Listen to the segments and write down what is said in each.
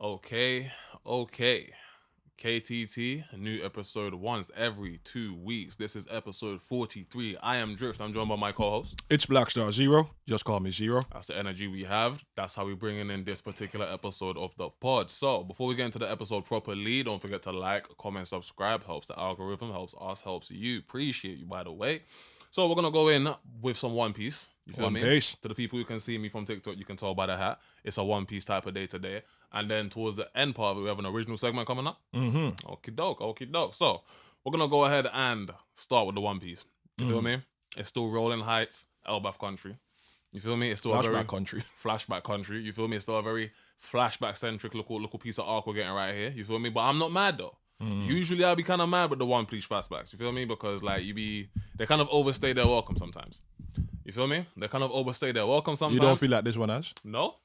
Okay. KTT, new episode once every 2 weeks. This is episode 43. I am Drift. I'm joined by my co-host. It's BlackStarXero. Just call me Zero. That's the energy we have. That's how we're bringing in this particular episode of the pod. So, before we get into the episode properly, don't forget to like, comment, subscribe. Helps the algorithm, helps us, helps you. Appreciate you, by the way. So, we're going to go in with some One Piece. You feel me? One Piece. To the people who can see me from TikTok, you can tell by the hat. It's a One Piece type of day today. And then towards the end part of it, we have an original segment coming up. Mm-hmm. Okie doke. So, we're going to go ahead and start with the One Piece. You feel me? It's still rolling heights, Elbaf country. You feel me? It's still a very country. flashback country. You feel me? It's still a very flashback-centric little piece of arc we're getting right here. You feel me? But I'm not mad, though. Usually, I'll be kind of mad with the One Piece flashbacks. You feel me? Because, like, they kind of overstay their welcome sometimes. You feel me? They kind of overstay their welcome sometimes. You don't feel like this one has? No.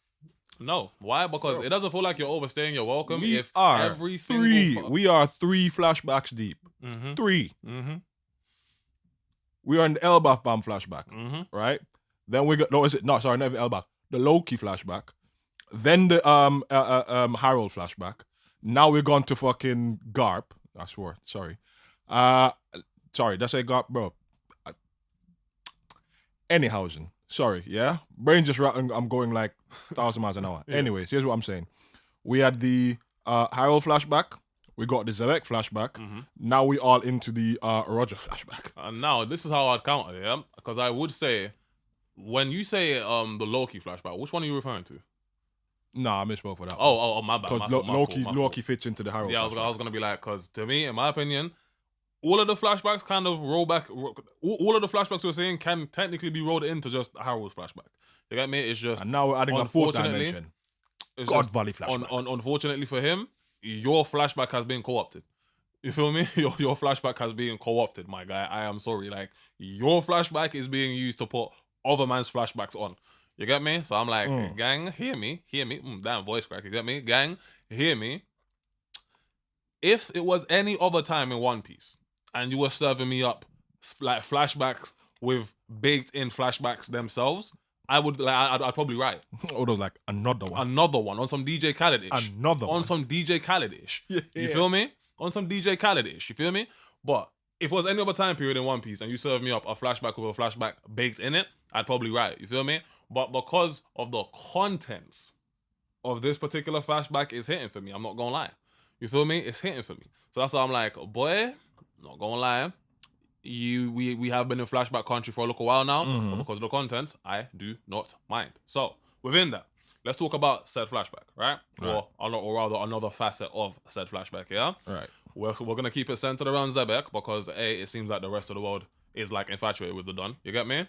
Why? Because it doesn't feel like you're overstaying your welcome We if are every single... We are 3 flashbacks deep. 3. We are in the Elbaf Bam flashback, right? Then we got not even Elbaf. The Loki flashback. Then the Harold flashback. Now we're gone to fucking Garp. I swear. Sorry. Sorry, that's a Garp, bro. Anyhausen. Sorry, yeah? Brain just rattling. I'm going like 1,000 miles an hour. Yeah. Anyways, here's what I'm saying. We had the Harold flashback. We got the Xebec flashback. Now we all into the Roger flashback. Now, this is how I'd counter, yeah? Because I would say, when you say the Loki flashback, which one are you referring to? Nah, I misspoke for that. Oh, my bad. Because Loki fits into the Harold. Yeah, I was going to be like, because to me, in my opinion, all of the flashbacks kind of roll back. All of the flashbacks we're saying can technically be rolled into just Harold's flashback. You get me? It's just... And now we're adding a fourth dimension. God Valley flashback. Unfortunately for him, your flashback has been co-opted. You feel me? Your flashback has been co-opted, my guy. I am sorry. Like, your flashback is being used to put other man's flashbacks on. You get me? So I'm like, gang, hear me. Damn voice crack. You get me? Gang, hear me. If it was any other time in One Piece and you were serving me up like flashbacks with baked-in flashbacks themselves, I'd probably write. Oh, those like another one on some DJ Khaled-ish. Some DJ Khaled-ish. Yeah. You feel me? On some DJ Khaled-ish. You feel me? But if it was any other time period in One Piece and you served me up a flashback with a flashback baked in it, I'd probably write. You feel me? But because of the contents of this particular flashback is hitting for me, I'm not gonna lie. You feel me? It's hitting for me. So that's why I'm like, boy, not gonna lie. We have been in flashback country for a little while now, but because of the contents, I do not mind. So within that, let's talk about said flashback, right? Or rather another facet of said flashback, yeah? Right. We're gonna keep it centered around Xebec because it seems like the rest of the world is like infatuated with the Don. You get me?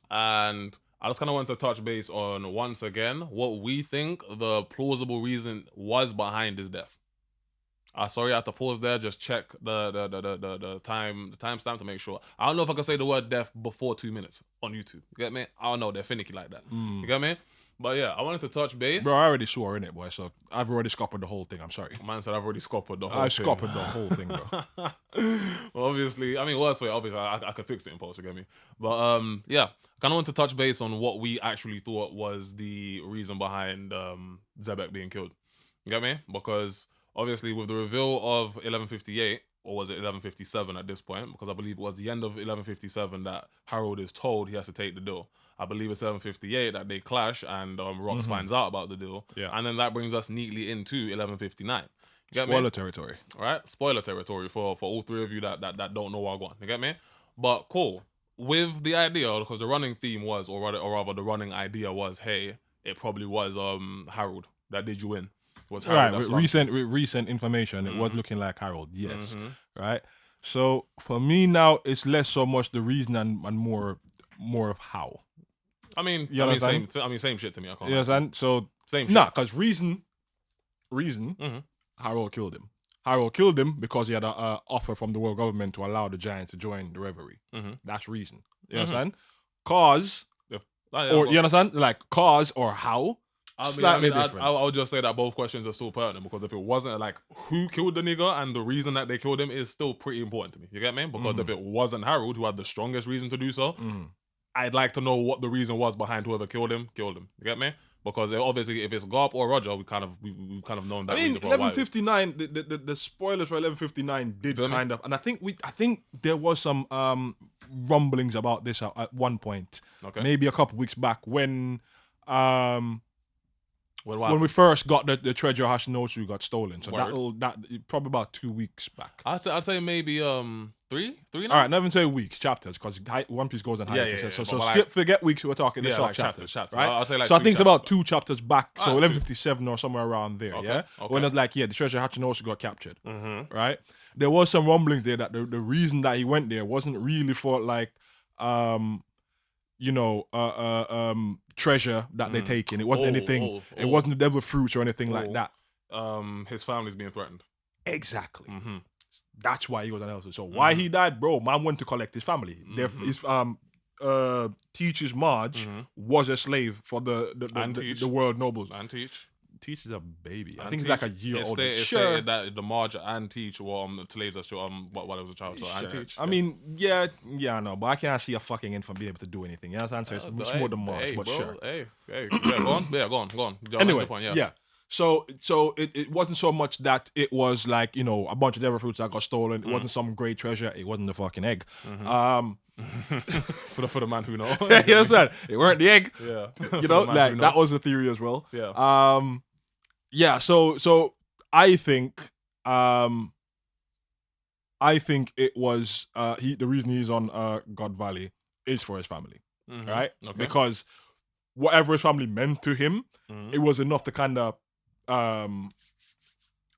And I just kind of want to touch base on once again what we think the plausible reason was behind his death. Sorry, I had to pause there. Just check the timestamp to make sure. I don't know if I can say the word death before 2 minutes on YouTube. You get me? I don't know. They're finicky like that. You get me? But yeah, I wanted to touch base. Bro, I already swore in it, boy. So I've already scuppered the whole thing. I'm sorry. Man said I've already scuppered the whole thing. I scuppered the whole thing, bro. Well, obviously, I mean, worst way, obviously, I could fix it in post, you get me? But yeah, kind of want to touch base on what we actually thought was the reason behind Xebec being killed. You get me? Because obviously, with the reveal of 1158, or was it 1157 at this point? Because I believe it was the end of 1157 that Harold is told he has to take the deal. I believe it's 1158 that they clash and Rox finds out about the deal. Yeah. And then that brings us neatly into 1159. Spoiler territory. Right? Spoiler territory for all three of you that don't know what I want. You get me? But cool. With the idea, because the running theme was, or rather the running idea was, hey, it probably was Harold that did you in. Right, with recent information, it was looking like Harold, yes. Right? So for me now, it's less so much the reason and more of how. I mean, same shit to me. I can't. You understand? So same shit. Nah, because reason, Harold killed him. Harold killed him because he had an offer from the world government to allow the Giants to join the reverie. That's reason. You understand? Cause, or you understand? Like cause or how. Slightly different. I would just say that both questions are still pertinent because if it wasn't like who killed the nigga and the reason that they killed him is still pretty important to me. You get me? Because if it wasn't Harold who had the strongest reason to do so, I'd like to know what the reason was behind whoever killed him. You get me? Because obviously, if it's Garp or Roger, we've kind of known that. I mean, reason for a while. 11:59. The spoilers for 11:59 did kind of, and I think there was some rumblings about this at one point, maybe a couple weeks back when we first got the treasure Hashinosu got stolen. So that probably about 2 weeks back. I'd say maybe three now? All right, never say weeks, chapters, because One Piece goes on hiatus. So forget weeks. We're talking the short chapters, right? I'll say like so I think it's about 2 chapters back. So 11:57 or somewhere around there. Okay. When it's like the treasure Hashinosu got captured. Right. There was some rumblings there that the reason that he went there wasn't really for like treasure that they're taking. It wasn't anything. It wasn't the devil fruits or anything like that. His family's being threatened. Exactly. That's why he was an elder. So why he died, bro? Man went to collect his family. His Teach's Marge was a slave for the world nobles. And Teach. Teach is a baby. I think he's like a year old. It's stated that the Marge and Teach were slaves while he was a child. So and Teach. I mean, yeah, I know, but I can't see a fucking infant being able to do anything. You know what I'm saying? It's more than Marge, but bro, sure. Hey, go on. Yeah, go on. Anyway, yeah. So it wasn't so much that it was like, a bunch of devil fruits that got stolen. It wasn't some great treasure. It wasn't the fucking egg. for the man who knows. Yes, sir. It weren't the egg. Yeah. Like that was the theory as well. Yeah. Yeah. So I think it was the reason he's on God Valley is for his family, right? Okay. Because whatever his family meant to him, it was enough to kind of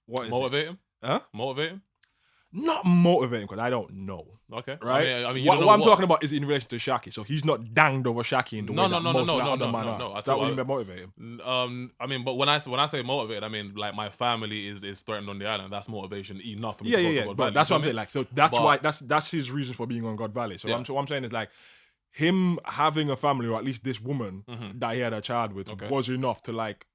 motivate him. Huh? Motivate him. Not motivate him because I don't know. Okay. Right. I mean what I'm talking about is in relation to Shaki. So he's not danged over Shaki in the way that other man are. Is that what you mean by motivate him? I mean, but when I say motivate, I mean like my family is threatened on the island. That's motivation enough for me to go to God Valley. That's what I'm saying. Like, so that's his reason for being on God Valley. So what I'm saying is like him having a family, or at least this woman that he had a child with, was enough to like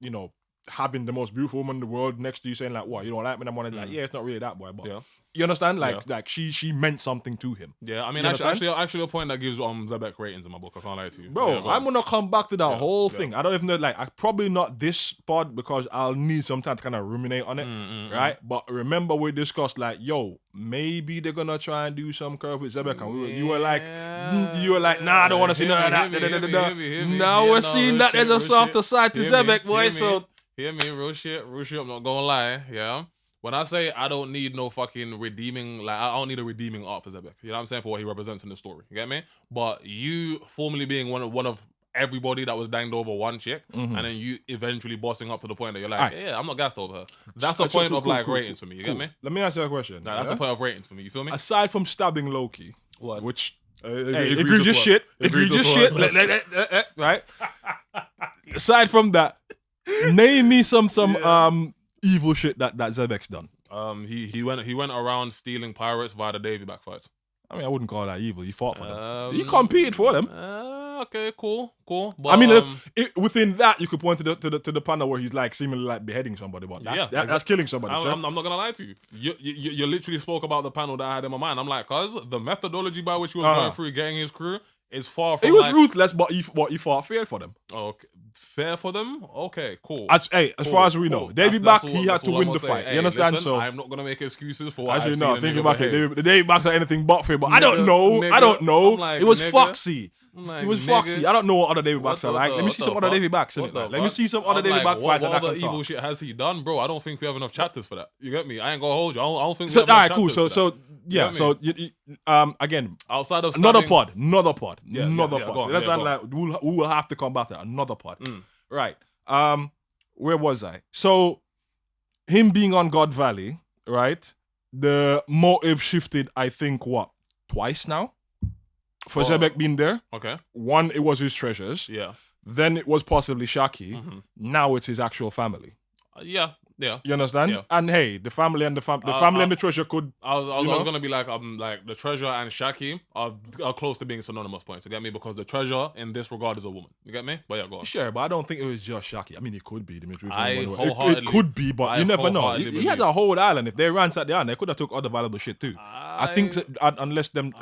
having the most beautiful woman in the world next to you, saying like, "What, you don't like me?" And I'm like, "Yeah, it's not really that boy," but you understand? Like she meant something to him. Yeah, I mean, actually, a point that gives Xebec ratings in my book. I can't lie to you, bro. I'm gonna come back to that whole thing. I don't even know. Like, I probably not this pod because I'll need some time to kind of ruminate on it, right? But remember, we discussed like, maybe they're gonna try and do some curve with Xebec, and you were like, nah, I don't want to see none of that. Now we're seeing that there's a softer side to Xebec, boy. So. Hear me, real shit, I'm not gonna lie, yeah. When I say I don't need no fucking redeeming, like I don't need a redeeming arc for Xebec, you know what I'm saying, for what he represents in the story, you get me? But you formerly being one of everybody that was danged over one chick, and then you eventually bossing up to the point that you're like, I'm not gassed over her. That's a point of ratings for me, you get me? Let me ask you a question. That's a point of ratings for me, you feel me? Aside from stabbing Loki, which egregious shit, right? Aside from that, name me some evil shit that Xebec's done. He went around stealing pirates via the Davy back fights. I mean, I wouldn't call that evil. He fought for them. He competed for them. Okay, cool. But, I mean, within that, you could point to the panel where he's like seemingly like beheading somebody, but that's killing somebody. I'm not gonna lie to you. You literally spoke about the panel that I had in my mind. I'm like, cause the methodology by which he was going through getting his crew is far from. It was ruthless, but he fought fair for them. Okay, fair for them. Okay, cool. As far as we know, Davy Back, he had to win the fight. Hey, you understand? Listen, so I'm not gonna make excuses for what actually I've no. seen Thinking back, the Davy Backs are anything but fair. But I don't know. I don't know. Like, it was nigga, Foxy. Like, it was Foxy. I don't know what other Davy Backs are like. Let me see some other Davy Backs. Let me see some other Davy Back fights. What other evil shit has he done, bro? I don't think we have enough chapters for that. You get me? I ain't gonna hold you. I don't think. So, all right, cool. So yeah. So again, outside of another pod. Yeah, pod. That's like we will have to come back to another pod. Right. Where was I? So him being on God Valley, right? The motive shifted, I think, twice now? For Xebec being there. Okay. One, it was his treasures. Yeah. Then it was possibly Shaki. Now it's his actual family. Yeah. You understand? Yeah. And hey, the family and the family and the treasure could. I was gonna be like the treasure and Shaki are close to being synonymous points. You get me? Because the treasure in this regard is a woman. You get me? But yeah, go on. Sure, but I don't think it was just Shaki. I mean, it could be. It could be, but you never know. He had a whole island. If they ransacked the island, they could have took other valuable shit too. I think unless them.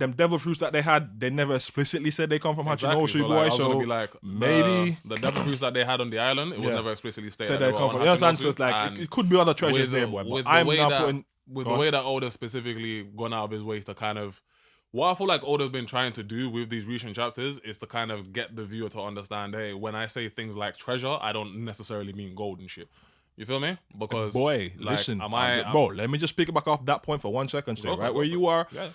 them devil fruits that they had, they never explicitly said they come from Exactly. Hachinosu, So, boy. like, I was So gonna be like, maybe the devil fruits that they had on the island, it was Yeah. never explicitly stated said that they were come on from. You understand? Hachinosu, So it's like and it could be other treasures with there, the- boy. But with the I'm way now that- putting with go the on. way that Oda specifically gone out of his way to kind of, what I feel like Oda's been trying to do with these recent chapters is to kind of get the viewer to understand, hey, when I say things like treasure, I don't necessarily mean gold and shit. You feel me? Because Boy, like, listen, am bro. Let me just pick it back off that point for 1 second, stay Go for it, right go where for you are. Yeah.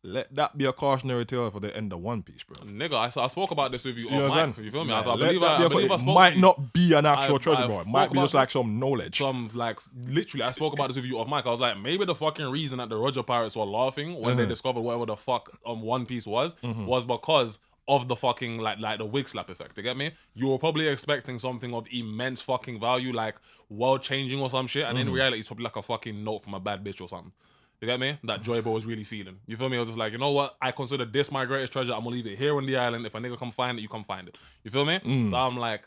Let that be a cautionary tale for the end of One Piece, bro. Nigga, I spoke about this with you You off understand? mic. You feel me? Yeah, I let believe that be I a believe I it spoke might to you. not be an actual I treasure, bro. It spoke might be about just like this. some knowledge. Some like literally, I spoke about this with you off mic. I was like, maybe the fucking reason that the Roger pirates were laughing when they discovered whatever the fuck One Piece was because of the fucking like the wig slap effect. You get me? You were probably expecting something of immense fucking value, like world changing or some shit, and in reality, it's probably like a fucking note from a bad bitch or something. You get me? That Joybo was really feeling. You feel me? I was just like, you know what? I consider this my greatest treasure. I'm gonna leave it here on the island. If a nigga come find it, you come find it. You feel me? So I'm like,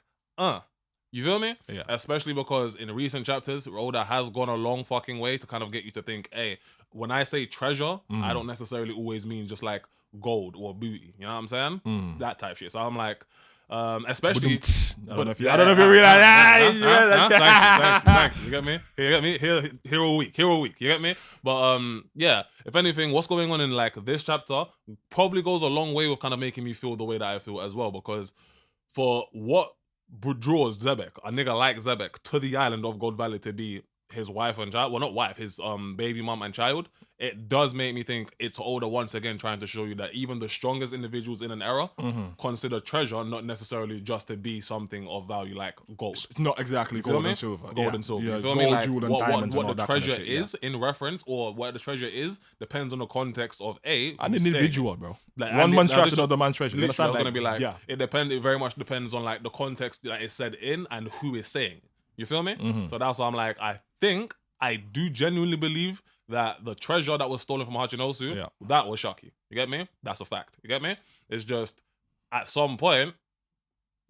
you feel me? Yeah. Especially because in recent chapters, Oda has gone a long fucking way to kind of get you to think, hey, when I say treasure, I don't necessarily always mean just like gold or booty. You know what I'm saying? That type shit. So I'm like, especially. I don't know if you realize. Thank you. You get me? Hero week. You get me? But yeah. If anything, what's going on in like this chapter probably goes a long way with kind of making me feel the way that I feel as well. Because for what draws Xebec, a nigga like Xebec, to the island of God Valley to be his wife and child, well, not wife, his baby mom and child, it does make me think it's Oda once again trying to show you that even the strongest individuals in an era consider treasure not necessarily just to be something of value like gold. Not exactly You feel gold me? and silver. Gold and silver. Yeah, You feel gold, me? Like jewel, and diamonds what and all the that kind of treasure shit, is in reference, or what the treasure is, depends on the context of An who's saying it. individual, bro. Like, One and man's it- trash this is another man's treasure. You Literally, I was understand? gonna be like, yeah. it very much depends on like the context that it's said in and who is saying it. You feel me? So that's why I'm like, I do genuinely believe that the treasure that was stolen from Hachinosu, that was Shaki. You get me? That's a fact. You get me? It's just at some point,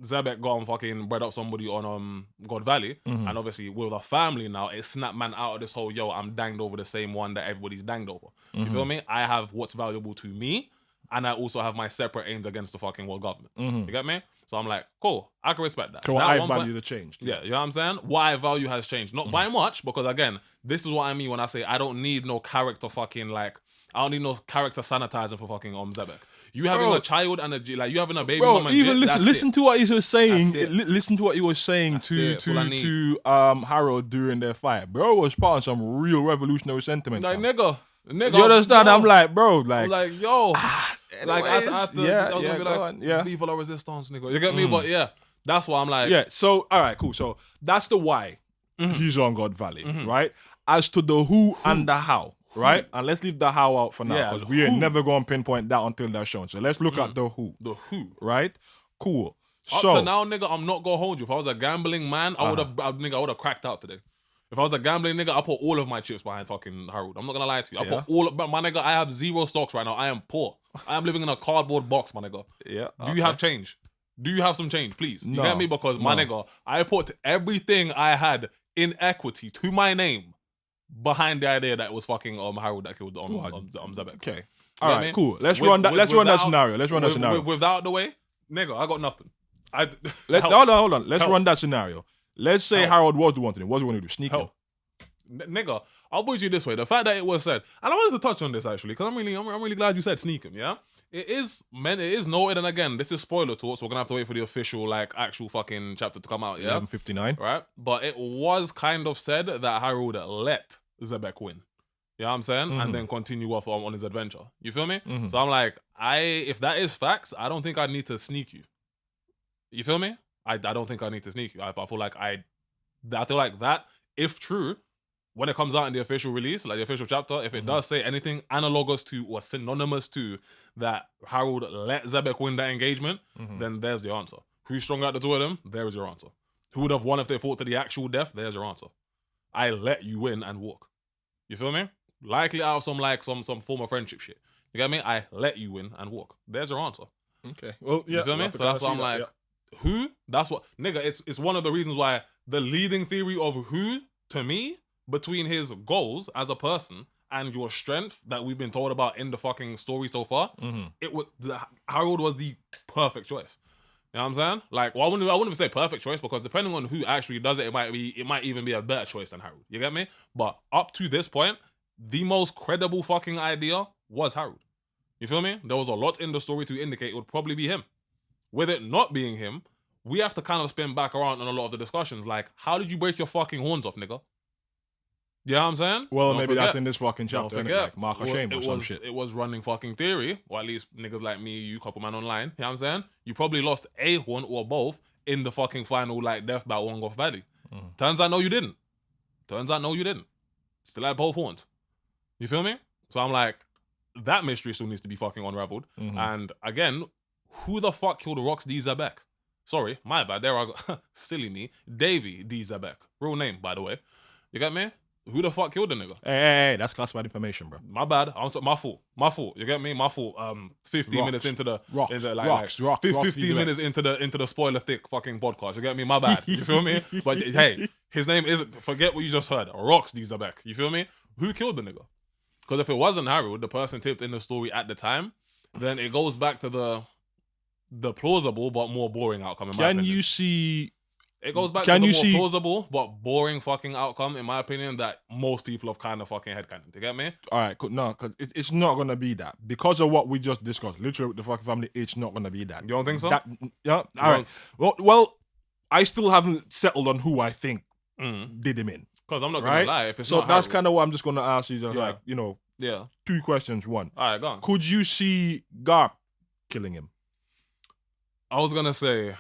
Xebec got and fucking bred up somebody on God Valley, and obviously with a family now, it snapped man out of this whole I'm danged over the same one that everybody's danged over. You feel me? I have what's valuable to me, and I also have my separate aims against the fucking world government. You get me? So I'm like, cool, I can respect that. So That I one value point- the change. Yeah, you know what I'm saying? What I value has changed. Not by much, because again, this is what I mean when I say I don't need no character fucking like, I don't need no character sanitizing for fucking Xebec. You having a child and you having a baby mom and even shit, listen to what he was saying. That's it. Listen to what he was saying That's all I need. to Harold during their fight. Bro was part of some real revolutionary sentiment. like fam. nigga, You understand? yo. I'm like, bro, I'm like, yo, like I have to, I was gonna be like, yeah. Viva la resistance, nigga. You get me? But yeah, that's why I'm like, Yeah, so all right, cool. So that's the why he's on God Valley, right? As to the who and the how, right? And let's leave the how out for now Yeah, because we ain't who. never gonna pinpoint that until that's shown. So let's look at the who, right? Cool. Up So to now, nigga, I'm not gonna hold you. If I was a gambling man, I would have cracked out today. If I was a gambling nigga, I put all of my chips behind fucking Harold. I'm not gonna lie to you. I put all of my nigga. I have 0 stocks right now. I am poor. I am living in a cardboard box, my nigga. yeah, Do you have change? Do you have some change, please? You No, get me? Because my nigga, I put everything I had in equity to my name behind the idea that it was fucking Harold that killed Xebec. Okay. You All get right, me? cool. Let's run that. Let's run that scenario. Let's run that scenario. Without the way, nigga, I got nothing. Hold on. Let's Help. run that scenario. Let's say Help. Harold was the one to do. What do you want to do? Sneak him? Help. Nigga, I'll put you this way. The fact that it was said, and I wanted to touch on this actually, because I'm really glad you said sneak him, yeah? It is noted, and again, this is spoiler talk, so we're gonna have to wait for the official, like, actual fucking chapter to come out, yeah? 11:59. Right? But it was kind of said that Harold let Xebec win. You know what I'm saying? And then continue off on his adventure. You feel me? So I'm like, if that is facts, I don't think I need to sneak you. You feel me? I don't think I need to sneak you. I feel like I feel like that, if true, when it comes out in the official release, like the official chapter, if it does say anything analogous to or synonymous to that Harold let Xebec win that engagement, then there's the answer. Who's stronger at the two of them? There is your answer. Who would have won if they fought to the actual death? There's your answer. I let you win and walk. You feel me? Likely out of some form of friendship shit. You get me? I let you win and walk. There's your answer. Okay. Well, yeah. You feel me? So that's why I'm like, who? That's what, nigga, it's one of the reasons why the leading theory of who, to me, between his goals as a person and your strength that we've been told about in the fucking story so far, Harold was the perfect choice. You know what I'm saying? Like, well, I wouldn't even say perfect choice, because depending on who actually does it, it might even be a better choice than Harold. You get me? But up to this point, the most credible fucking idea was Harold. You feel me? There was a lot in the story to indicate it would probably be him. With it not being him, we have to kind of spin back around on a lot of the discussions. Like, how did you break your fucking horns off, nigga? You know what I'm saying? Well, maybe that's in this fucking chapter, innit? Like mark of shame or some shit. It was running fucking theory, or at least niggas like me, you couple man online. You know what I'm saying? You probably lost a horn or both in the fucking final like death battle on Goth Valley. Turns out no, you didn't. Still had both horns. You feel me? So I'm like, that mystery still needs to be fucking unraveled. And again, who the fuck killed Rox D. Xebec? Sorry, my bad. There I go. Silly me. Davy D. Xebec. Real name, by the way. You get me? Who the fuck killed the nigga? Hey, that's classified information, bro. My bad. My fault. You get me? My fault. 15 minutes into the rocks, 15 minutes into the spoiler thick fucking podcast. You get me? My bad. You feel me? But hey, his name isn't. Forget what you just heard. Rox D. Xebec. You feel me? Who killed the nigga? Because if it wasn't Harold, the person tipped in the story at the time, then it goes back to the plausible but more boring outcome. In my opinion. You see? It goes back to the more plausible but boring fucking outcome, in my opinion, that most people have kind of fucking headcanoned. You get me? All right, cool. No, because it's not gonna be that because of what we just discussed. Literally, with the fucking family, it's not gonna be that. You don't think so? Yeah. All right. Well, I still haven't settled on who I think did him in. Because I'm not gonna lie. If it's so not that's Harold, kind of what I'm just gonna ask you. Just like yeah. 2 questions. One. All right, go on. Could you see Garp killing him? I was gonna say,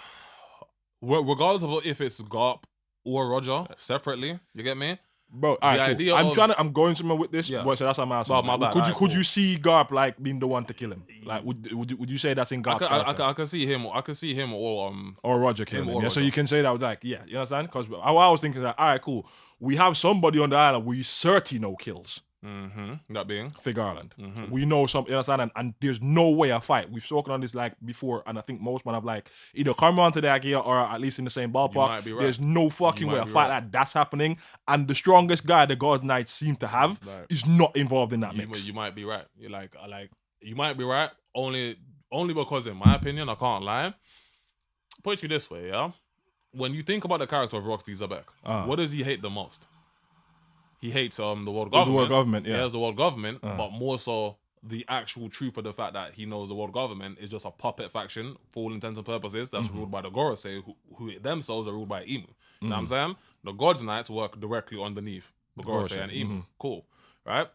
regardless of if it's Garp or Roger separately, you get me? Bro, all right, cool. I'm going somewhere with this, but so that's what I'm asking. But my bad. Could you see Garp like being the one to kill him? Like, would you say that's in Garp? I can see him or Roger killing him. Yeah, so you can say that like, yeah, you understand? Because I was thinking that, all right, cool. We have somebody on the island we certainly know kills. That being Fig Ireland. We know some, you understand? And there's no way a fight. We've spoken on this like before, and I think most men have like either come around to the idea or at least in the same ballpark. Right. There's no fucking way a fight like that's happening. And the strongest guy the God's Knights seem to have is not involved in that mix. You might be right. You're like you might be right. Only because in my opinion, I can't lie. Put it to you this way, yeah. When you think about the character of Rox D. Xebec, what does he hate the most? He hates the world government. The world government, yeah. He has the world government, but more so the actual truth of the fact that he knows the world government is just a puppet faction for all intents and purposes that's ruled by the Gorosei, who themselves are ruled by Emu. You know what I'm saying? The God's Knights work directly underneath the Gorosei and Emu. Cool. Right?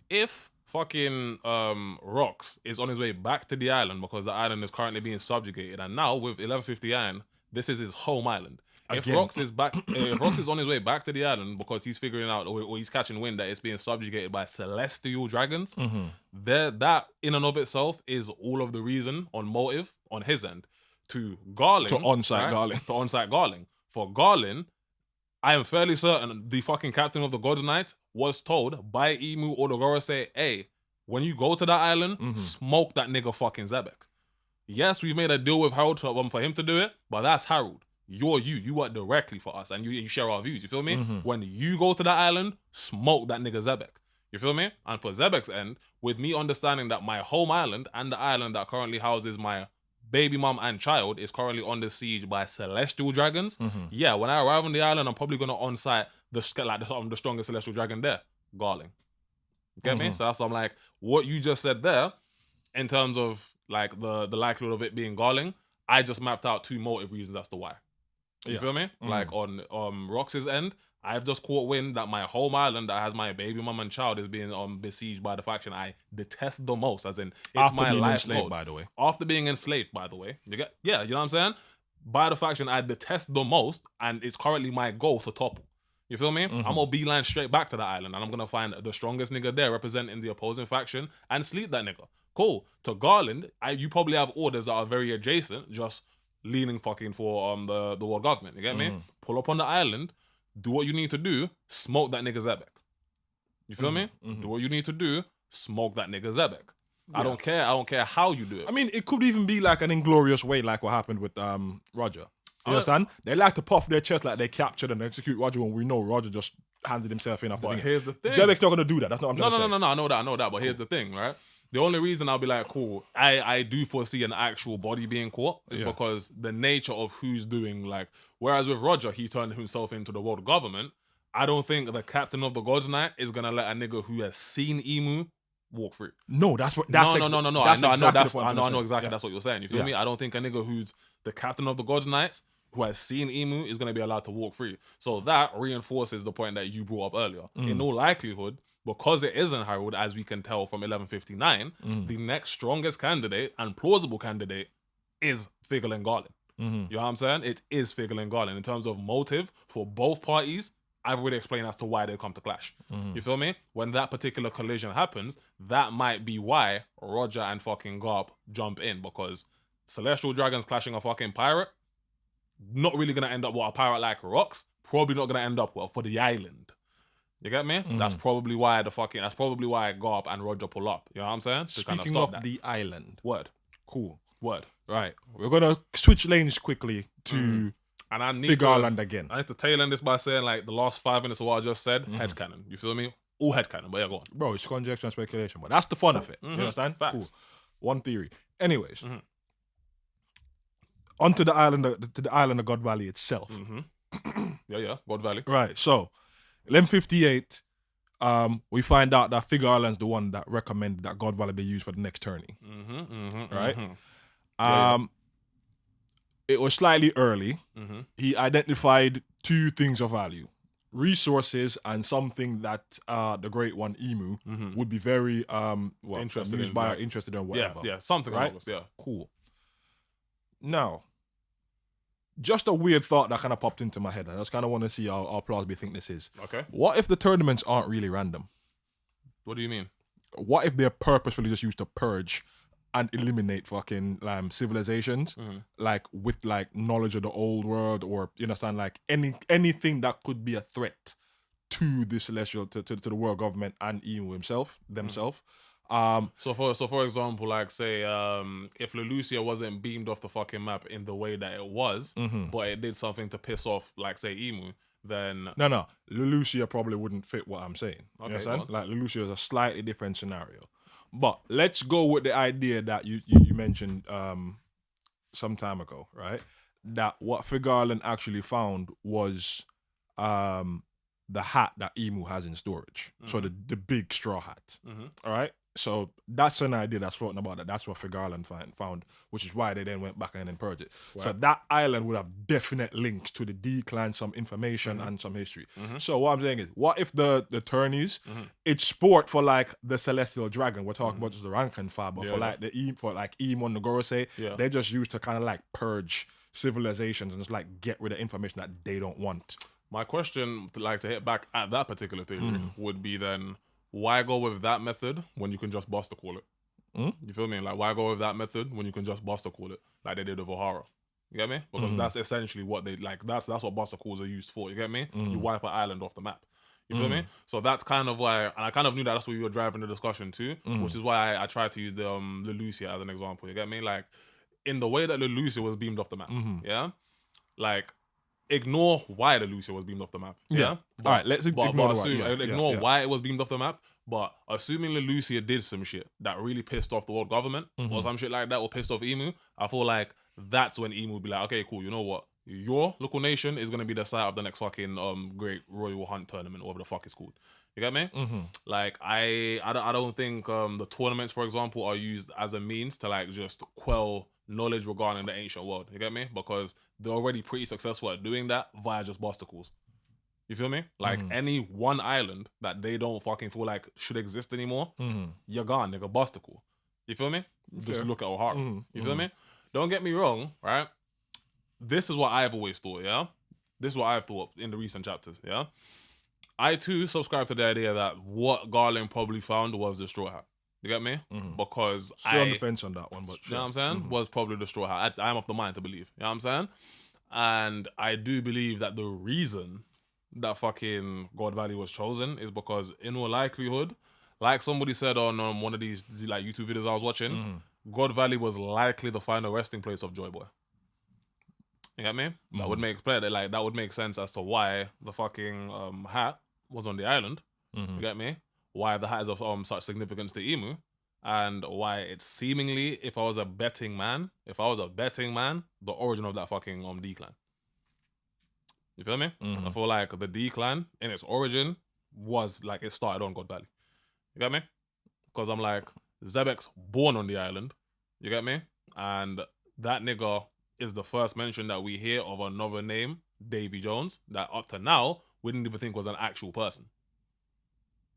If fucking Rox is on his way back to the island because the island is currently being subjugated, and now with 1159, this is his home island. If Rox is back, if Rox is on his way back to the island because he's figuring out or he's catching wind that it's being subjugated by celestial dragons, that in and of itself is all of the reason on motive on his end to Garling to on-site Garling. For Garling, I am fairly certain the fucking captain of the God's Knight was told by Emu or the Gorosei, hey, when you go to that island, smoke that nigga fucking Xebec. Yes, we've made a deal with Harold for him to do it, but that's Harold. You work directly for us and you share our views, you feel me? When you go to that island, smoke that nigga Xebec. You feel me? And for Xebec's end, with me understanding that my home island and the island that currently houses my baby mom and child is currently under siege by celestial dragons, yeah, when I arrive on the island, I'm probably gonna on-site the strongest celestial dragon there, Garling. Get me? So that's what I'm like, what you just said there, in terms of like the likelihood of it being Garling, I just mapped out 2 motive reasons as to why. You feel me? Like on Rox's end, I've just caught wind that my home island that has my baby mom and child is being besieged by the faction I detest the most, as in it's after my being life enslaved, mode. by the way. After being enslaved, by the way. You know what I'm saying? By the faction I detest the most, and it's currently my goal to topple. You feel me? I'm gonna beeline straight back to the island, and I'm gonna find the strongest nigga there representing the opposing faction and sleep that nigga. Cool. To Garland, you probably have orders that are very adjacent, just leaning fucking for the world government. You get me? Pull up on the island, do what you need to do, smoke that nigga Xebec. You feel me? Do what you need to do, smoke that nigga Xebec. Yeah. I don't care how you do it. I mean, it could even be like an inglorious way, like what happened with Roger. You understand? They like to puff their chest like they captured and execute Roger when we know Roger just handed himself in after. But here's the thing. Xebec's not gonna do that. That's not what I'm trying to say. No. I know that. But here's the thing, right? The only reason I'll be like, cool, I do foresee an actual body being caught is because the nature of who's doing, like, whereas with Roger, he turned himself into the world government. I don't think the captain of the God's Night is gonna let a nigga who has seen Emu walk through. No, that's what. That's no. That's I know exactly. that's what you're saying. You feel me? I don't think a nigga who's the captain of the God's Knights who has seen Emu is gonna be allowed to walk free. So that reinforces the point that you brought up earlier. In all likelihood, because it isn't Harold, as we can tell from 1159, the next strongest candidate and plausible candidate is Figgle and Garland. You know what I'm saying? It is Figgle and Garland. In terms of motive for both parties, I've already explained as to why they come to clash. You feel me? When that particular collision happens, that might be why Roger and fucking Garp jump in, because Celestial Dragons clashing a fucking pirate, not really gonna end up what a pirate like Rocks, probably not gonna end up well for the island. You get me? That's probably why Garp and Roger pull up. You know what I'm saying? To kind Speaking stop of that. the island. Word. Cool. Word. Right. We're gonna switch lanes quickly to And I need Figure Island again. I need to tail end this by saying, like, the last 5 minutes of what I just said, headcanon. You feel me? All headcanon, but yeah, go on. Bro, it's conjecture and speculation, but that's the fun of it. You understand? Facts. Cool. One theory. Anyways, onto the island, of God Valley itself. Yeah, God Valley. Right. So, 1158, we find out that Figure Island's the one that recommended that God Valley be used for the next tourney. Right. It was slightly early. He identified 2 things of value: resources and something that the great one Emu would be very interested in whatever. Yeah, something right. Along this, yeah. Cool. Now, just a weird thought that kind of popped into my head. I just kind of want to see how plausible you think this is. Okay. What if the tournaments aren't really random? What do you mean? What if they're purposefully just used to purge and eliminate fucking civilizations, like with like knowledge of the old world, or you understand, like anything that could be a threat to the celestial, to the world government and Emu themselves. So for example, like say if Lelucia wasn't beamed off the fucking map in the way that it was, but it did something to piss off, like say Emu, then no, Lelucia probably wouldn't fit what I'm saying. You Okay, understand? go on. Like Lelucia is a slightly different scenario. But let's go with the idea that you mentioned some time ago, right? That what Figure Island actually found was the hat that Emu has in storage. So the big straw hat. All right? So that's an idea that's floating about that. That's what Figure Island found, which is why they then went back and then purged it. Right. So that island would have definite links to the decline, some information and some history. So what I'm saying is, what if the tourneys, it's sport for like the Celestial Dragon. We're talking about just the rank and file, but for like Emu and the Gorosei, they're just used to kind of like purge civilizations and just like get rid of information that they don't want. My question, like to hit back at that particular theory, would be then, why go with that method when you can just Buster Call it? You feel me? Like, why go with that method when you can just Buster Call it, like they did with O'Hara? You get me? Because that's essentially what they like. That's what Buster Calls are used for. You get me? You wipe an island off the map. You feel me? So that's kind of why, and I kind of knew that's where you were driving the discussion to, which is why I tried to use the Lelucia as an example. You get me? Like, in the way that Lelucia was beamed off the map, yeah? Like, ignore why Lelucia was beamed off the map. Yeah. All right, let's ignore why it was beamed off the map. But assuming Lelucia did some shit that really pissed off the world government or some shit like that, or pissed off Emu, I feel like that's when Emu would be like, okay, cool, you know what? Your local nation is gonna be the site of the next fucking great Royal Hunt tournament, whatever the fuck it's called. You get me? Like I don't think the tournaments, for example, are used as a means to like just quell knowledge regarding the ancient world. You get me? Because they're already pretty successful at doing that via just Basticles. You feel me? Like any one island that they don't fucking feel like should exist anymore, you're gone, nigga. Basticle. You feel me? Just look at O'Hara. You feel me? Don't get me wrong, right? This is what I've always thought, yeah? This is what I've thought in the recent chapters, yeah? I too subscribe to the idea that what Garland probably found was the straw hat. You get me? Because Still on the fence on that one, but you know what I'm saying? Was probably the straw hat. I'm of the mind to believe. You know what I'm saying? And I do believe that the reason that fucking God Valley was chosen is because, in all likelihood, like somebody said on one of these like YouTube videos I was watching, God Valley was likely the final resting place of Joy Boy. You get me? That would make sense as to why the fucking hat was on the island. You get me? Why the hat is of such significance to Emu, and why it's seemingly, if I was a betting man, the origin of that fucking decline. You feel me? I feel like the decline in its origin was like it started on God Valley. You get me? Because I'm like, Xebec's born on the island. You get me? And that nigga is the first mention that we hear of another name, Davy Jones, that up to now we didn't even think was an actual person.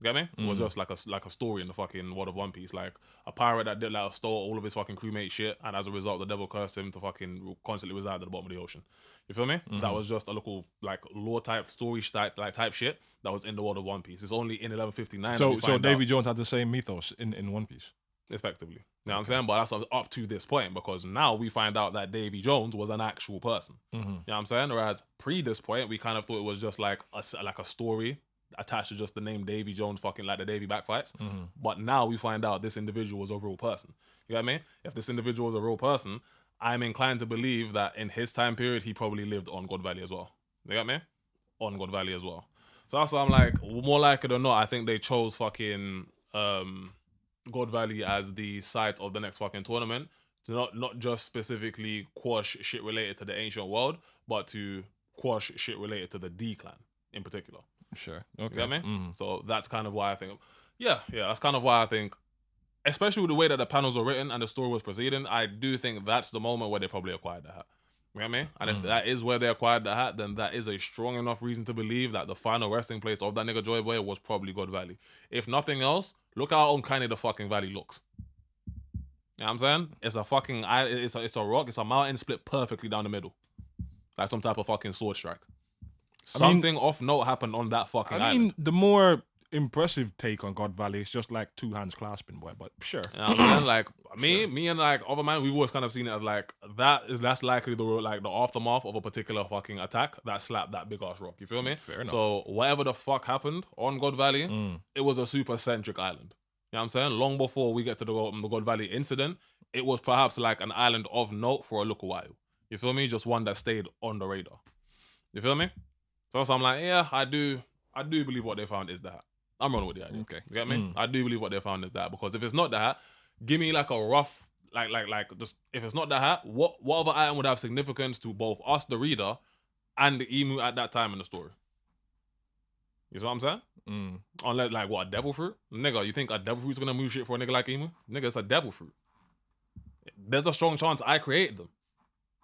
Get me? It was just like a story in the fucking world of One Piece, like a pirate that did like stole all of his fucking crewmate shit, and as a result, the devil cursed him to fucking constantly reside at the bottom of the ocean. You feel me? That was just a local like lore type story type shit that was in the world of One Piece. It's only in 1159. So Davy Jones had the same mythos in One Piece, effectively. You know what I'm saying? But that's up to this point, because now we find out that Davy Jones was an actual person. You know what I'm saying? Whereas pre this point, we kind of thought it was just like a story attached to just the name Davy Jones, fucking like the Davy backfights. But now we find out this individual was a real person. You get me? If this individual was a real person, I'm inclined to believe that in his time period, he probably lived on God Valley as well. You get me? On God Valley as well. So that's why I'm like, more likely than not, I think they chose fucking God Valley as the site of the next fucking tournament to not just specifically quash shit related to the ancient world, but to quash shit related to the decline in particular. Sure. Okay. You get me? Mm-hmm. So that's kind of why I think, that's kind of why I think, especially with the way that the panels were written and the story was proceeding, I do think that's the moment where they probably acquired the hat. You get me? And if that is where they acquired the hat, then that is a strong enough reason to believe that the final resting place of that nigga Joy Boy was probably God Valley. If nothing else, look how uncanny the fucking valley looks. You know what I'm saying? It's a fucking, it's a rock, it's a mountain split perfectly down the middle. Like some type of fucking sword strike. Something off note happened on that fucking island. I mean, the more impressive take on God Valley is just like two hands clasping, boy. But sure, you know what I'm saying? Like me and like other man, we've always kind of seen it as like that's likely the aftermath of a particular fucking attack that slapped that big ass rock. You feel me? Fair enough. So whatever the fuck happened on God Valley, it was a super centric island. You know what I'm saying? Long before we get to the God Valley incident, it was perhaps like an island of note for a little while. You feel me? Just one that stayed on the radar. You feel me? So I'm like, yeah, I do believe what they found is that. I'm running with the idea. Okay. You get me? I do believe what they found is that, because if it's not that, give me like a rough, like just if it's not that, what other item would have significance to both us, the reader, and the emu at that time in the story? You see what I'm saying? Unless like what, a devil fruit? Nigga, you think a devil fruit's gonna move shit for a nigga like emu? Nigga, it's a devil fruit. There's a strong chance I created them.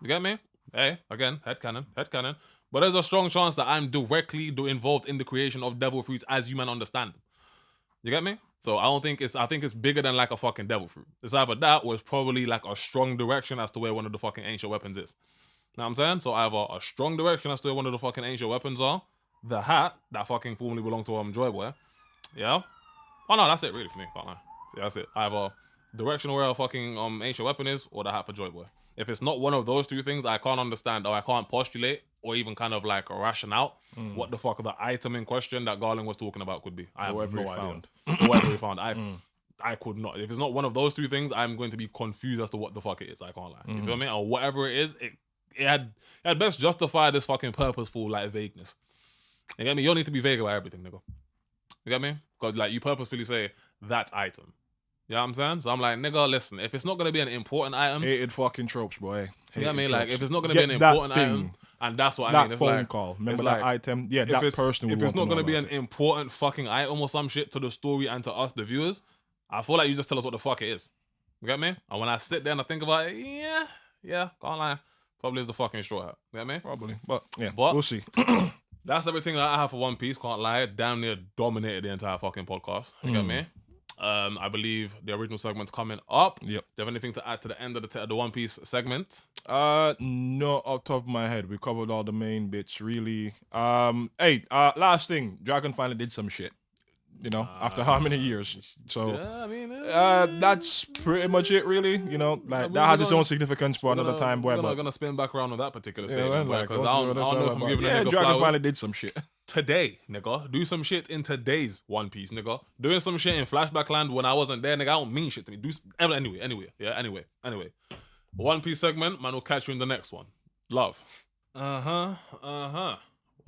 You get me? Hey, again, headcanon. But there's a strong chance that I'm directly involved in the creation of devil fruits as you man understand them. You get me? So I think it's bigger than like a fucking devil fruit. It's either that or it's probably like a strong direction as to where one of the fucking ancient weapons is. Know what I'm saying? So either a strong direction as to where one of the fucking ancient weapons are, the hat that fucking formerly belonged to Joy Boy. Yeah? Oh no, that's it really for me. Can't lie. Yeah, that's it. Either direction where a fucking ancient weapon is, or the hat for Joy Boy. If it's not one of those two things, I can't understand, or I can't postulate, or even kind of like ration out what the fuck the item in question that Garland was talking about could be. I have no idea. Whoever he found. I could not. If it's not one of those two things, I'm going to be confused as to what the fuck it is. I can't lie. You feel me? Or whatever it is, it had best justify this fucking purposeful like vagueness. You get me? You don't need to be vague about everything, nigga. You get me? Because like you purposefully say that item. You know what I'm saying? So I'm like, nigga, listen, if it's not going to be an important item... Hated fucking tropes, boy. You know what I mean? Like, if it's not going to be an important item, and that's what I mean. It's phone like, call. Remember that item? Yeah, that person. If it's not going to be an important fucking item or some shit to the story and to us, the viewers, I feel like you just tell us what the fuck it is. You get me? And when I sit there and I think about it, yeah, can't lie. Probably is the fucking straw hat. You get me? Probably. But we'll see. That's everything that I have for One Piece, can't lie. Damn near dominated the entire fucking podcast. You get me? I believe the original segment's coming up. Yep. Do you have anything to add to the end of the One Piece segment? No, off top of my head. We covered all the main bits, really. Last thing. Dragon finally did some shit. You know, after how many years? So, yeah, I mean, that's pretty much it, really. You know, like that has its own significance for another time. We're gonna spin back around on that particular statement, because I don't know if I'm giving a nigga Dragon flowers. finally did some shit. Today, nigga. Do some shit in today's One Piece, nigga. Doing some shit in Flashback Land when I wasn't there, nigga. I don't mean shit to me. Anyway. One Piece segment, man, will catch you in the next one. Love. We're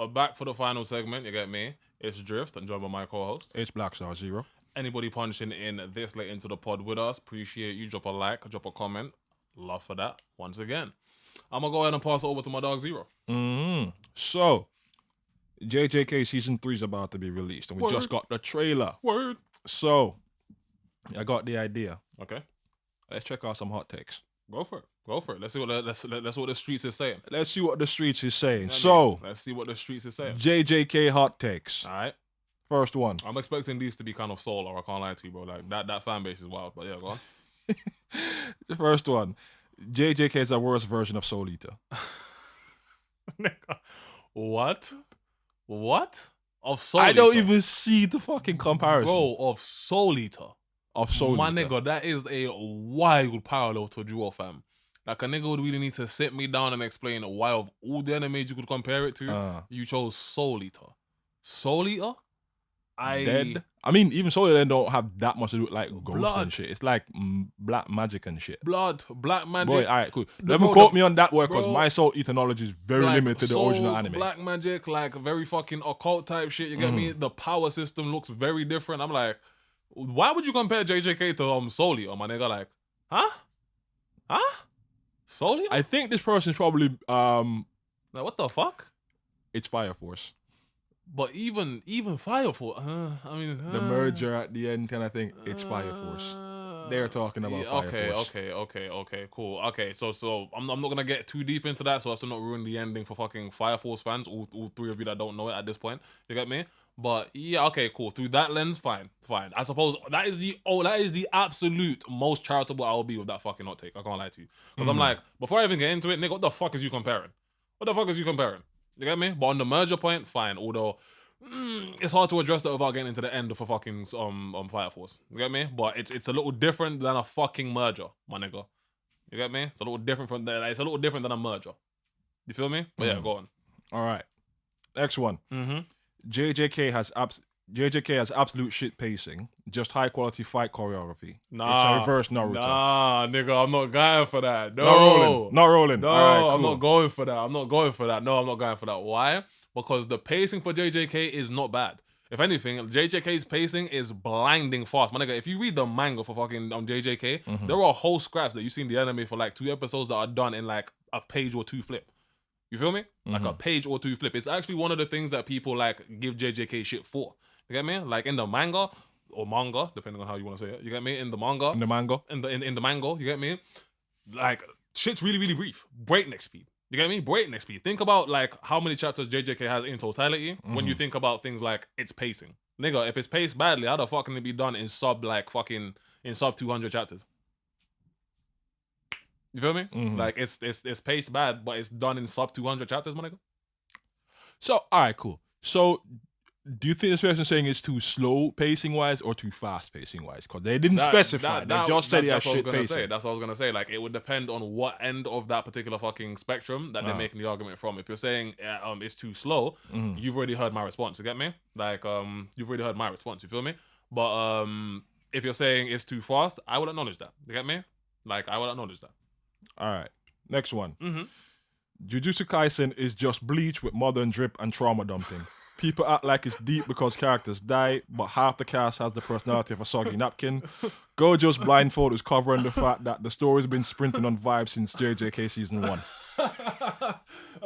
back for the final segment, you get me? It's Drift, and joined by my co-host. It's BlackStarXero. Anybody punching in this late into the pod with us, appreciate you. Drop a like, drop a comment. Love for that. Once again, I'm going to go ahead and pass it over to my dog Xero. So, JJK Season 3 is about to be released, and we just got the trailer. Word. So, I got the idea. Okay. Let's check out some hot takes. Go for it. Let's see what the streets is saying. Let's see what the streets is saying. So, let's see what the streets is saying. JJK hot takes. All right. First one. I'm expecting these to be kind of solar. I can't lie to you, bro. Like that fan base is wild. But yeah, go on. The first one. JJK is a worse version of Soul Eater. What? Of Soul I Eater? don't even see the fucking comparison. Bro, of Soul Eater. Of Soul My Eater. nigga, that is a wild parallel to draw, fam. Like, a nigga would really need to sit me down and explain why of all the animes you could compare it to, you chose Soul Eater. Soul Eater? Dead. I mean, even Soul Eater don't have that much to do with like ghosts Blood. and shit. It's like black magic and shit. Black magic. Boy, all right, cool. Bro, Never quote me on that word because bro, my Soul Eater knowledge is very like limited to the original souls, anime. Black magic, like very fucking occult type shit. You get me? The power system looks very different. I'm like, why would you compare JJK to Soul Eater, my nigga? Like, huh? Soul Eater? I think this person's probably Like, what the fuck? it's Fire Force. But even Fire Force, I mean, The merger at the end kind of thing. It's Fire Force. They're talking about Fire Force. Okay, cool. Okay, so I'm not gonna get too deep into that, so as to not ruin the ending for fucking Fire Force fans, all three of you that don't know it at this point. You get me? But yeah, okay, cool. Through that lens, fine. I suppose that is the absolute most charitable I will be with that fucking hot take. I can't lie to you, because I'm like, before I even get into it, nigga, what the fuck is you comparing? You get me? But on the merger point, fine. Although it's hard to address that without getting into the end for fucking Fire Force. You get me? But it's a little different than a fucking merger, my nigga. You get me? It's a little different from that. It's a little different than a merger. You feel me? But yeah, go on. All right. Next one. JJK has absolute shit pacing, just high quality fight choreography. Nah, it's a reverse Naruto. Nah, nigga, I'm not going for that. No, Not rolling. No, All right, cool. I'm not going for that. No, I'm not going for that. Why? Because the pacing for JJK is not bad. If anything, JJK's pacing is blinding fast. My nigga, if you read the manga for fucking JJK, there are whole scraps that you see in the anime for like 2 episodes that are done in like a page or 2 flip. You feel me? Like a page or 2 flip. It's actually one of the things that people like give JJK shit for. You get me? Like in the manga or manga, depending on how you want to say it. You get me? In the manga. In the manga. In the manga, you get me? Like shit's really, really brief. Breakneck speed. You get me? Breakneck speed. Think about like how many chapters JJK has in totality when you think about things like its pacing. Nigga, if it's paced badly, how the fuck can it be done in sub 200 chapters? You feel me? Like it's paced bad, but it's done in sub 200 chapters, my nigga. So, all right, cool. So, do you think this person saying it's too slow pacing wise or too fast pacing wise? Because they didn't specify. They just said it has shit pacing. That's what I was gonna say. Like it would depend on what end of that particular fucking spectrum that they're making the argument from. If you're saying it's too slow, you've already heard my response. You get me? Like you've already heard my response. You feel me? But if you're saying it's too fast, I would acknowledge that. You get me? Like I would acknowledge that. All right. Next one. Jujutsu Kaisen is just Bleach with modern drip and trauma dumping. People act like it's deep because characters die, but half the cast has the personality of a soggy napkin. Gojo's blindfold is covering the fact that the story's been sprinting on vibes since JJK season 1.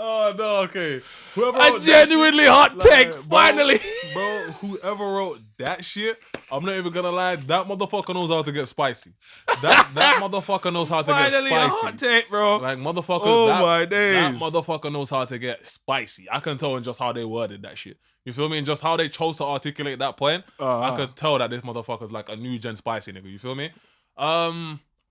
Oh no, okay. A genuinely hot take, finally. Bro, whoever wrote that shit, I'm not even gonna lie, that motherfucker knows how to get spicy. That motherfucker knows how to get spicy. Finally a hot take, bro. Like motherfucker, Oh that, my days. that motherfucker knows how to get spicy. I can tell in just how they worded that shit. You feel me? And just how they chose to articulate that point, I could tell that this motherfucker's like a new gen spicy nigga. You feel me?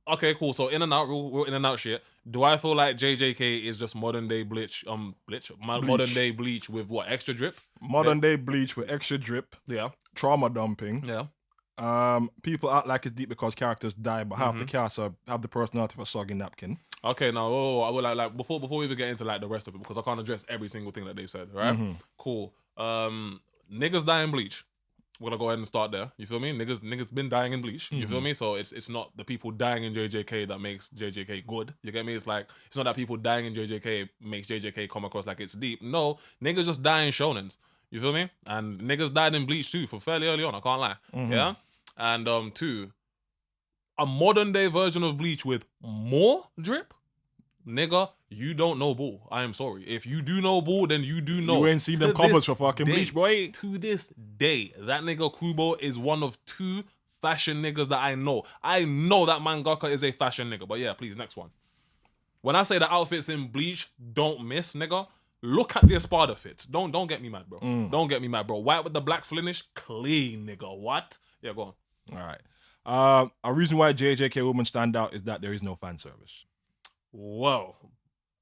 Okay, cool. So in and out, real in and out shit. Do I feel like JJK is just modern day Bleach? Modern day Bleach with what, extra drip? Modern day Bleach with extra drip. Yeah. Trauma dumping. Yeah. People act like it's deep because characters die, but half the cast have the personality of a soggy napkin. Okay, now I would like before we even get into like the rest of it, because I can't address every single thing that they've said, right? Cool. Niggas die in Bleach. We're gonna go ahead and start there. You feel me? Niggas been dying in Bleach. You feel me? So it's not the people dying in JJK that makes JJK good. You get me? It's like it's not that people dying in JJK makes JJK come across like it's deep. No, niggas just die in shonens. You feel me? And niggas died in Bleach too for fairly early on. I can't lie. Yeah. And 2, a modern day version of Bleach with more drip. Nigga, you don't know Bull. I am sorry. If you do know Bull, then you do know. You ain't seen them covers for fucking Bleach, boy. To this day, that nigga Kubo is one of 2 fashion niggas that I know. I know that mangaka is a fashion nigga. But yeah, please, next one. When I say the outfits in Bleach don't miss, nigga, look at the Espada fits. Don't get me mad, bro. Don't get me mad, bro. White with the black flinish, clean, nigga. What? Yeah, go on. All right. A reason why JJK women stand out is that there is no fan service. Well,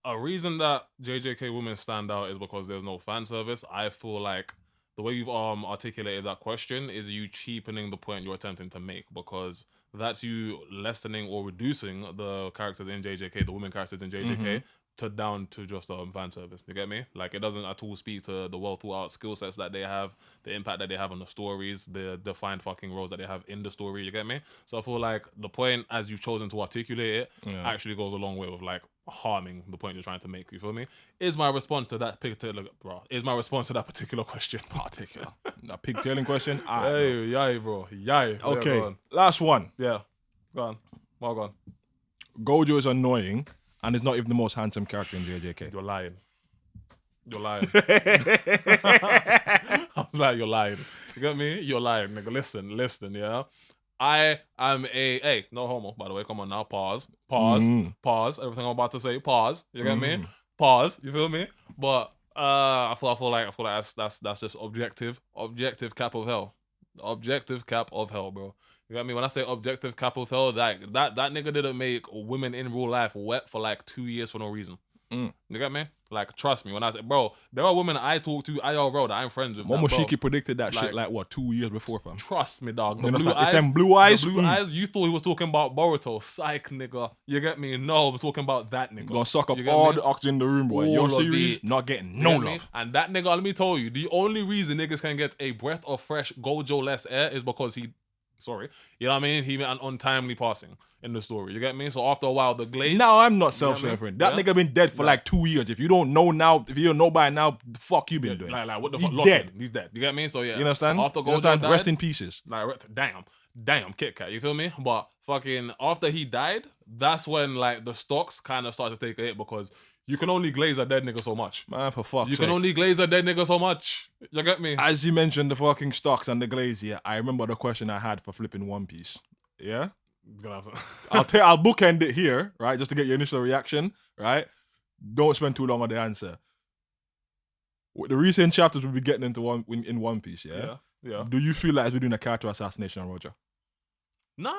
a reason that JJK women stand out is because there's no fan service. I feel like the way you've articulated that question is you cheapening the point you're attempting to make, because that's you lessening or reducing the characters in JJK, the women characters in JJK, down to just fan service. You get me? Like, it doesn't at all speak to the well thought out skill sets that they have, the impact that they have on the stories, the defined fucking roles that they have in the story. You get me? So I feel like the point, as you've chosen to articulate it, actually goes a long way with like harming the point you're trying to make. You feel me? Is my response to that particular question? Particular. A pigtailing question? Hey, yay, bro. Yay. Okay. Yeah, last one. yeah. Go on. Well gone. Gojo is annoying and is not even the most handsome character in JJK. You're lying. You're lying. I was like, you're lying. You get me? You're lying, nigga. Listen, yeah? I am hey, no homo, by the way. Come on now. Pause. Everything I'm about to say, pause. You get me? Pause. You feel me? But I feel like that's just objective cap of hell. Objective cap of hell, bro. You get me? When I say objective cap of hell, that nigga didn't make women in real life wet for like 2 years for no reason. You get me? Like, trust me, when I say, bro, there are women I talk to IRL that I'm friends with. Momoshiki predicted that shit like what, 2 years before, fam? Trust me, dog. The blue eyes. It's them blue eyes. The blue eyes. You thought he was talking about Boruto. Psych, nigga. You get me? No, I'm talking about that nigga. Gonna suck up all the oxygen in the room, boy. Your series not getting no love. And that nigga, let me tell you, the only reason niggas can get a breath of fresh Gojo less air is because you know what I mean? He met an untimely passing in the story. You get me? So after a while, the glaze. No, I'm not self-serving. That nigga been dead for like 2 years. If you don't know now, if you don't know by now, the fuck you been doing? Like what the He's fuck? dead. He's dead. You get me? So yeah. You understand? After Gojo died, rest in pieces. Like damn, Kit Kat. You feel me? But fucking after he died, that's when like the stocks kind of started to take a hit, because you can only glaze a dead nigga so much. Man, for fuck's sake. You can only glaze a dead nigga so much. You get me? As you mentioned the fucking stocks and the glaze, yeah, I remember the question I had for flipping One Piece. Yeah? I'll bookend it here, right? Just to get your initial reaction, right? Don't spend too long on the answer. With the recent chapters we'll be getting into in One Piece, yeah? Do you feel like we're doing a character assassination on Roger? Nah.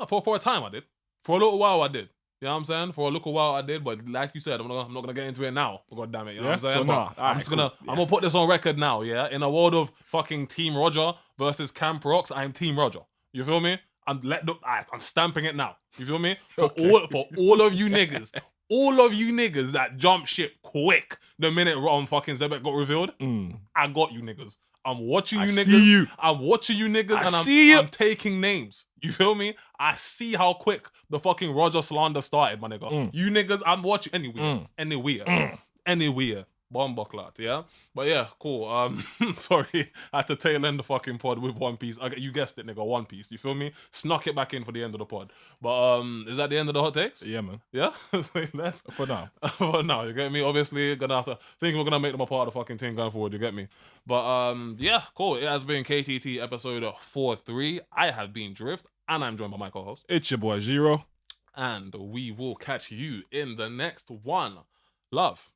For a time I did. For a little while I did. You know what I'm saying? For a little while I did, but like you said, I'm not gonna get into it now. God damn it, you know what I'm saying? So I'm gonna put this on record now, yeah? In a world of fucking Team Roger versus Camp Rocks, I'm Team Roger. You feel me? I'm stamping it now. You feel me? For all of you niggas, that jump ship quick the minute fucking Xebec got revealed, I got you niggas. I'm watching you niggas. See you. I'm watching you niggas, I'm taking names. You feel me? I see how quick the fucking Roger slander started, my nigga. You niggas, I'm watching anywhere. Bomba clot, yeah? But yeah, cool. Sorry, I had to tail end the fucking pod with One Piece. You guessed it, nigga, One Piece. You feel me? Snuck it back in for the end of the pod. But is that the end of the hot takes? Yeah, man. Yeah? For now. For now, you get me? Obviously, we're gonna make them a part of the fucking thing going forward, you get me? But yeah, cool. It has been KTT episode 4-3. I have been Drift, and I'm joined by my co-host. It's your boy Xero. And we will catch you in the next one. Love.